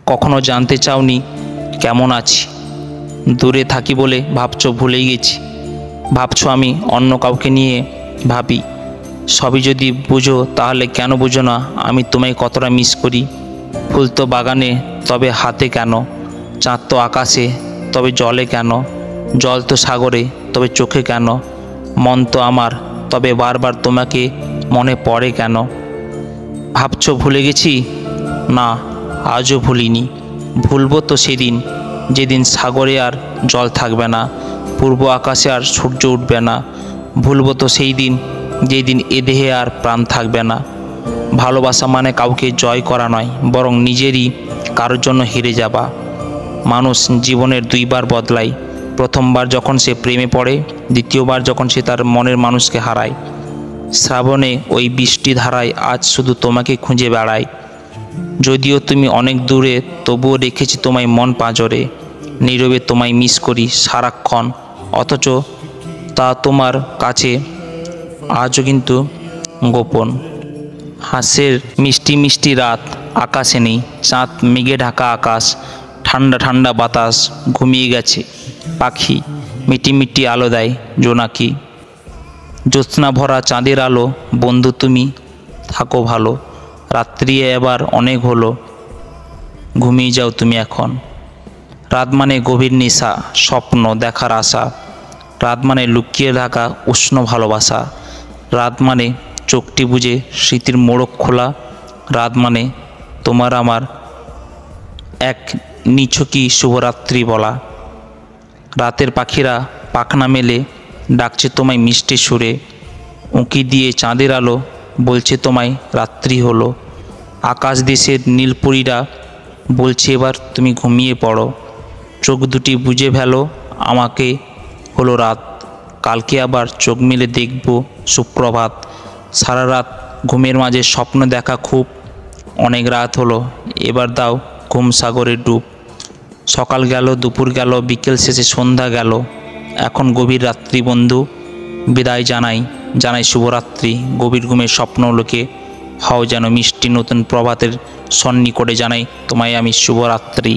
কখনো জানতে চাওনি কেমন আছি। দূরে থাকি বলে ভাবছো ভুলেই গেছি, ভাবছো আমি অন্য কাউকে নিয়ে ভাবি। সবই যদি বুঝো তাহলে কেন বুঝো না আমি তোমায় কতটা মিস করি। ফুল তো বাগানে তবে হাতে কেন, চাঁদ তো আকাশে তবে জলে কেন, জল তো সাগরে তবে চোখে কেন, মন তো আমার তবে বারবার তোমাকে মনে পড়ে কেন। ভাবছো ভুলে গেছি? না, আজও ভুলিনি। ভুলবো তো সেদিন যেদিন সাগরে আর জল থাকবে না, পূর্ব আকাশে আর সূর্য উঠবে না। ভুলবো তো সেই দিন যেদিন এ দেহে আর প্রাণ থাকবে না। ভালোবাসা মানে কাউকে জয় করা নয়, বরং নিজেরই কারোর জন্য হেরে যাবা। মানুষ জীবনের দুইবার বদলায়, প্রথমবার যখন সে প্রেমে পড়ে, দ্বিতীয়বার যখন সে তার মনের মানুষকে হারায়। শ্রাবণে ওই বৃষ্টি ধারায় আজ শুধু তোমাকে খুঁজে বেড়াই। যদিও তুমি অনেক দূরে, তবুও রেখেছি তোমায় মন পাঁজরে। নীরবে তোমায় মিস করি সারাক্ষণ, অথচ তা তোমার কাছে আজও কিন্তু গোপন। হাসের মিষ্টি মিষ্টি রাত, আকাশে নেই চাঁদ, মেঘে ঢাকা আকাশ, ঠান্ডা ঠান্ডা বাতাস, ঘুমিয়ে গেছে পাখি, মিটি মিটি আলো দেয় জোনাকি। জ্যোৎস্না ভরা চাঁদের আলো, বন্ধু তুমি থাকো ভালো। রাত্রি এবার অনেক হলো, ঘুমিয়ে যাও তুমি এখন। রাত মানে গভীর নেশা, স্বপ্ন দেখার আশা। রাত মানে লুকিয়ে থাকা উষ্ণ ভালোবাসা। রাত মানে চোখটি বুঝে স্মৃতির মোড়ক খোলা। রাত মানে তোমার আমার এক নিছকি শুভরাত্রি বলা। রাতের পাখিরা পাখনা মেলে ডাকছে তোমায় মিষ্টি সুরে, উঁকি দিয়ে চাঁদের আলো বলছে তোমায় রাত্রি হলো। আকাশ দেশের নীলপরীরা বলছে এবার তুমি ঘুমিয়ে পড়ো। চোখ দুটি বুঝে ফেলো, আমাকে হলো রাত, কালকে আবার চোখ মেলে দেখব সুপ্রভাত। সারা রাত ঘুমের মাঝে স্বপ্ন দেখা খুব, অনেক রাত হলো এবার দাও ঘুম সাগরে ডুব। সকাল গেল, দুপুর গেল, বিকেল শেষে সন্ধ্যা গেল, এখন গভীর রাত্রি বন্ধু, বিদায় জানাই শুভরাত্রি। গভীর ঘুমের স্বপ্ন লোকে হও যেন মিষ্টি নতুন প্রভাতের সন্নিকটে, জানাই তোমায় আমি শুভরাত্রি।